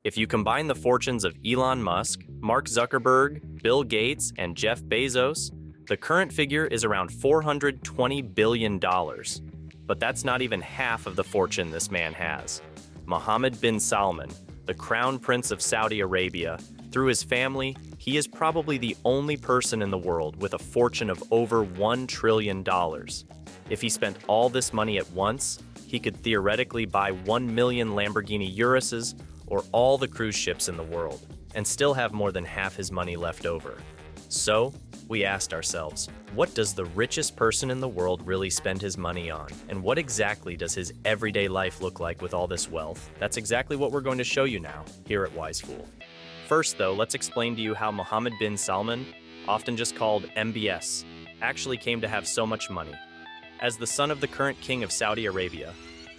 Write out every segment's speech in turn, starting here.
If you combine the fortunes of Elon Musk, Mark Zuckerberg, Bill Gates, and Jeff Bezos, the current figure is around $420 billion. But that's not even half of the fortune this man has. Mohammed bin Salman, the crown prince of Saudi Arabia, through his family, he is probably the only person in the world with a fortune of over $1 trillion. If he spent all this money at once, he could theoretically buy 1 million Lamborghini Uruses or all the cruise ships in the world, and still have more than half his money left over. So, we asked ourselves, what does the richest person in the world really spend his money on? And what exactly does his everyday life look like with all this wealth? That's exactly what we're going to show you now, here at Wise Fool. First though, let's explain to you how Mohammed bin Salman, often just called MBS, actually came to have so much money. As the son of the current king of Saudi Arabia,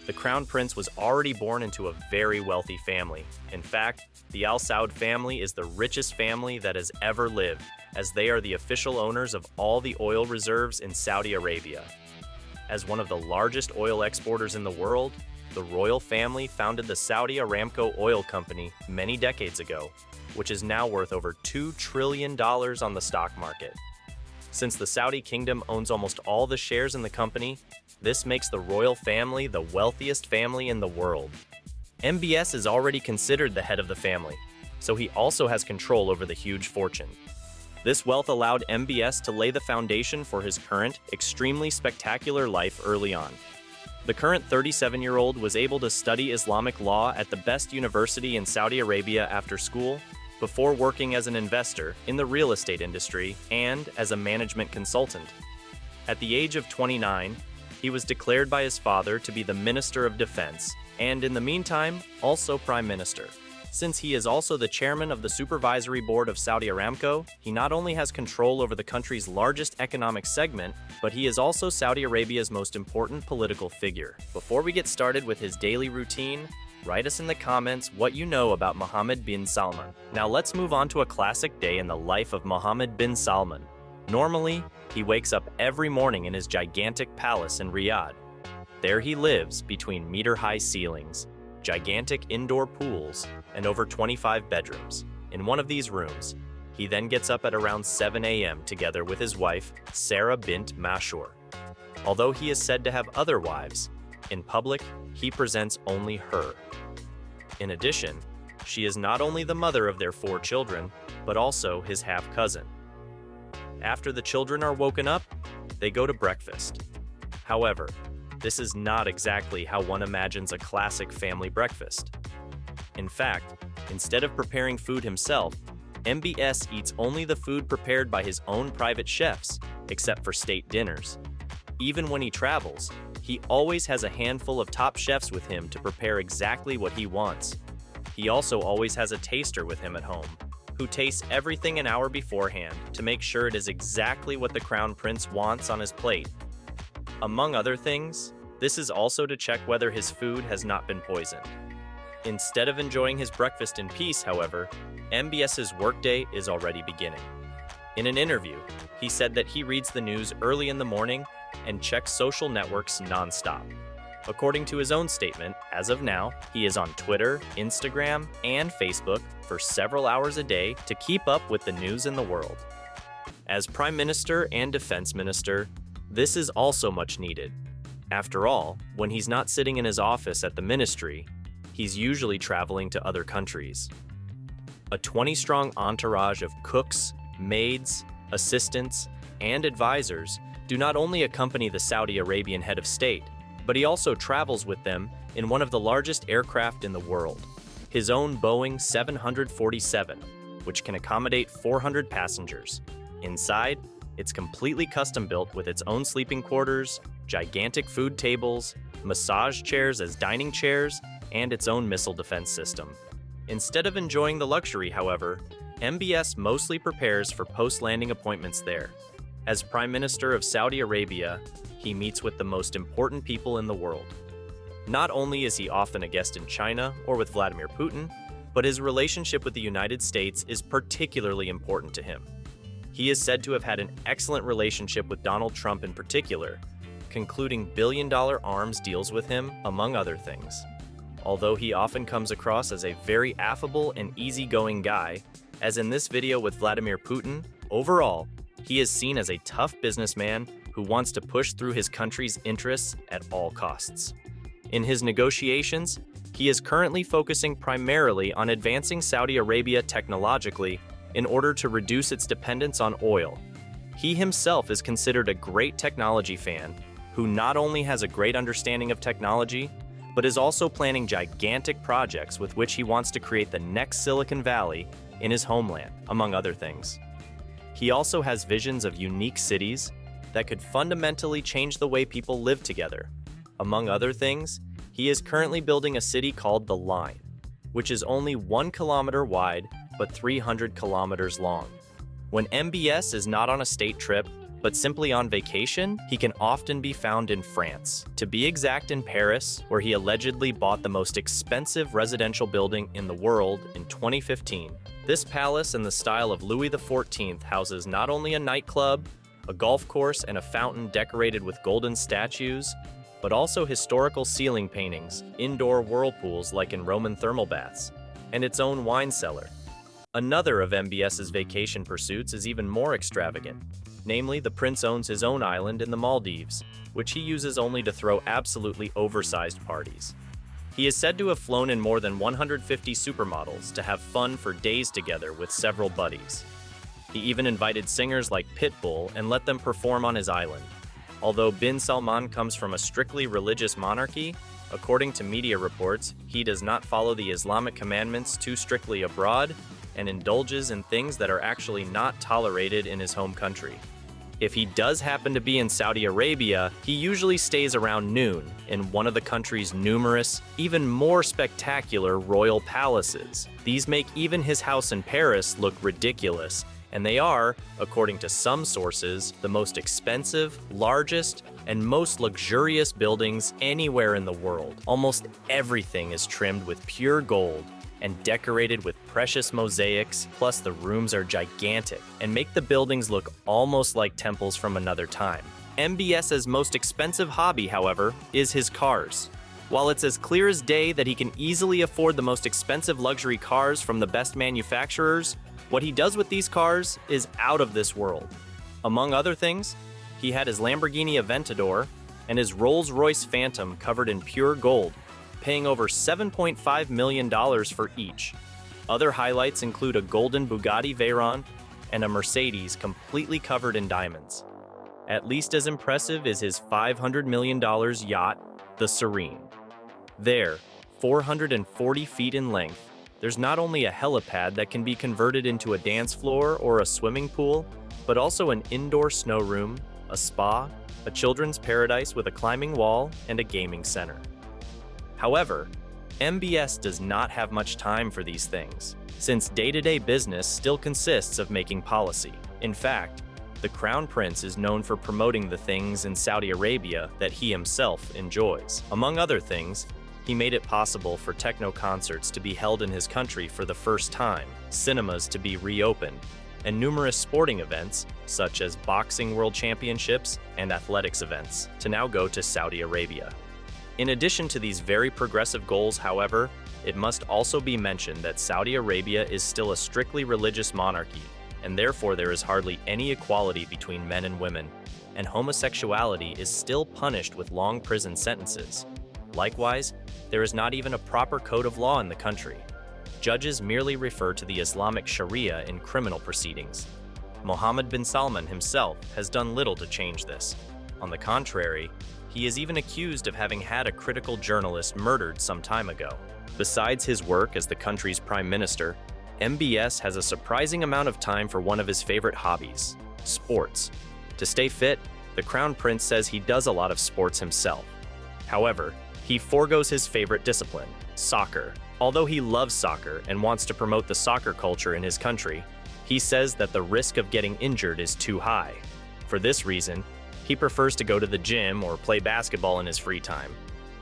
the crown prince was already born into a very wealthy family. In fact, the Al Saud family is the richest family that has ever lived, as they are the official owners of all the oil reserves in Saudi Arabia. As one of the largest oil exporters in the world, the royal family founded the Saudi Aramco Oil Company many decades ago, which is now worth over $2 trillion on the stock market. Since the Saudi kingdom owns almost all the shares in the company, this makes the royal family the wealthiest family in the world. MBS is already considered the head of the family, so he also has control over the huge fortune. This wealth allowed MBS to lay the foundation for his current, extremely spectacular life early on. The current 37-year-old was able to study Islamic law at the best university in Saudi Arabia after school, before working as an investor in the real estate industry and as a management consultant. At the age of 29, he was declared by his father to be the Minister of Defense, and in the meantime, also Prime Minister. Since he is also the chairman of the supervisory board of Saudi Aramco, he not only has control over the country's largest economic segment, but he is also Saudi Arabia's most important political figure. Before we get started with his daily routine, write us in the comments what you know about Mohammed bin Salman. Now let's move on to a classic day in the life of Mohammed bin Salman. Normally, he wakes up every morning in his gigantic palace in Riyadh. There he lives between meter-high ceilings, gigantic indoor pools, and over 25 bedrooms. In one of these rooms, he then gets up at around 7 a.m. together with his wife, Sarah bint Mashur. Although he is said to have other wives, in public, he presents only her. In addition, she is not only the mother of their 4 children, but also his half-cousin. After the children are woken up, they go to breakfast. However, this is not exactly how one imagines a classic family breakfast. In fact, instead of preparing food himself, MBS eats only the food prepared by his own private chefs, except for state dinners. Even when he travels, he always has a handful of top chefs with him to prepare exactly what he wants. He also always has a taster with him at home, who tastes everything an hour beforehand to make sure it is exactly what the crown prince wants on his plate. Among other things, this is also to check whether his food has not been poisoned. Instead of enjoying his breakfast in peace, however, MBS's workday is already beginning. In an interview, he said that he reads the news early in the morning and checks social networks non-stop. According to his own statement, as of now, he is on Twitter, Instagram, and Facebook for several hours a day to keep up with the news in the world. As Prime Minister and Defense Minister, this is also much needed. After all, when he's not sitting in his office at the ministry, he's usually traveling to other countries. A 20-strong entourage of cooks, maids, assistants, and advisors do not only accompany the Saudi Arabian head of state, but he also travels with them in one of the largest aircraft in the world, his own Boeing 747, which can accommodate 400 passengers. Inside, it's completely custom-built with its own sleeping quarters, gigantic food tables, massage chairs as dining chairs, and its own missile defense system. Instead of enjoying the luxury, however, MBS mostly prepares for post-landing appointments there. As Prime Minister of Saudi Arabia, he meets with the most important people in the world. Not only is he often a guest in China or with Vladimir Putin, but his relationship with the United States is particularly important to him. He is said to have had an excellent relationship with Donald Trump in particular, concluding billion-dollar arms deals with him, among other things. although he often comes across as a very affable and easygoing guy, as in this video with Vladimir Putin. Overall, he is seen as a tough businessman who wants to push through his country's interests at all costs. In his negotiations, he is currently focusing primarily on advancing Saudi Arabia technologically in order to reduce its dependence on oil. He himself is considered a great technology fan who not only has a great understanding of technology, but is also planning gigantic projects with which he wants to create the next Silicon Valley in his homeland, among other things. He also has visions of unique cities that could fundamentally change the way people live together. Among other things, he is currently building a city called The Line, which is only 1 kilometer wide but 300 kilometers long. When MBS is not on a state trip, but simply on vacation, he can often be found in France. To be exact, in Paris, where he allegedly bought the most expensive residential building in the world in 2015. This palace in the style of Louis XIV houses not only a nightclub, a golf course, and a fountain decorated with golden statues, but also historical ceiling paintings, indoor whirlpools like in Roman thermal baths, and its own wine cellar. Another of MBS's vacation pursuits is even more extravagant. Namely, the prince owns his own island in the Maldives, which he uses only to throw absolutely oversized parties. He is said to have flown in more than 150 supermodels to have fun for days together with several buddies. He even invited singers like Pitbull and let them perform on his island. Although bin Salman comes from a strictly religious monarchy, according to media reports, he does not follow the Islamic commandments too strictly abroad and indulges in things that are actually not tolerated in his home country. If he does happen to be in Saudi Arabia, he usually stays around noon in one of the country's numerous, even more spectacular royal palaces. These make even his house in Paris look ridiculous, and they are, according to some sources, the most expensive, largest, and most luxurious buildings anywhere in the world. Almost everything is trimmed with pure gold and decorated with precious mosaics, plus the rooms are gigantic and make the buildings look almost like temples from another time. MBS's most expensive hobby, however, is his cars. While it's as clear as day that he can easily afford the most expensive luxury cars from the best manufacturers, what he does with these cars is out of this world. Among other things, he had his Lamborghini Aventador and his Rolls-Royce Phantom covered in pure gold, paying over $7.5 million for each. Other highlights include a golden Bugatti Veyron and a Mercedes completely covered in diamonds. At least as impressive is his $500 million yacht, the Serene. There, 440 feet in length, there's not only a helipad that can be converted into a dance floor or a swimming pool, but also an indoor snow room, a spa, a children's paradise with a climbing wall, and a gaming center. However, MBS does not have much time for these things, since day-to-day business still consists of making policy. In fact, the Crown Prince is known for promoting the things in Saudi Arabia that he himself enjoys. Among other things, he made it possible for techno concerts to be held in his country for the first time, cinemas to be reopened, and numerous sporting events, such as boxing world championships and athletics events, to now go to Saudi Arabia. In addition to these very progressive goals, however, it must also be mentioned that Saudi Arabia is still a strictly religious monarchy, and therefore there is hardly any equality between men and women, and homosexuality is still punished with long prison sentences. Likewise, there is not even a proper code of law in the country. Judges merely refer to the Islamic Sharia in criminal proceedings. Mohammed bin Salman himself has done little to change this. On the contrary, he is even accused of having had a critical journalist murdered some time ago. Besides his work as the country's prime minister, MBS has a surprising amount of time for one of his favorite hobbies, sports. To stay fit, the Crown Prince says he does a lot of sports himself. However, he forgoes his favorite discipline, soccer. Although he loves soccer and wants to promote the soccer culture in his country, he says that the risk of getting injured is too high. For this reason, he prefers to go to the gym or play basketball in his free time.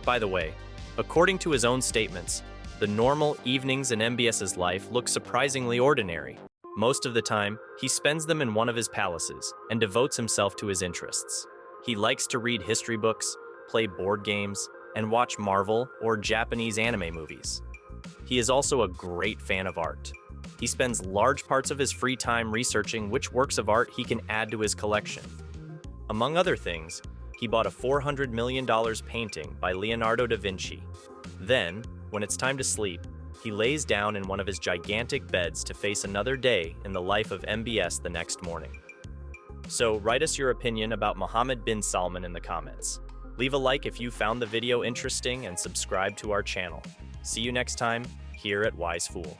By the way, according to his own statements, the normal evenings in MBS's life look surprisingly ordinary. Most of the time, he spends them in one of his palaces and devotes himself to his interests. He likes to read history books, play board games, and watch Marvel or Japanese anime movies. He is also a great fan of art. He spends large parts of his free time researching which works of art he can add to his collection. Among other things, he bought a $400 million painting by Leonardo da Vinci. Then, when it's time to sleep, he lays down in one of his gigantic beds to face another day in the life of MBS the next morning. So write us your opinion about Mohammed bin Salman in the comments. Leave a like if you found the video interesting and subscribe to our channel. See you next time here at Wise Fool.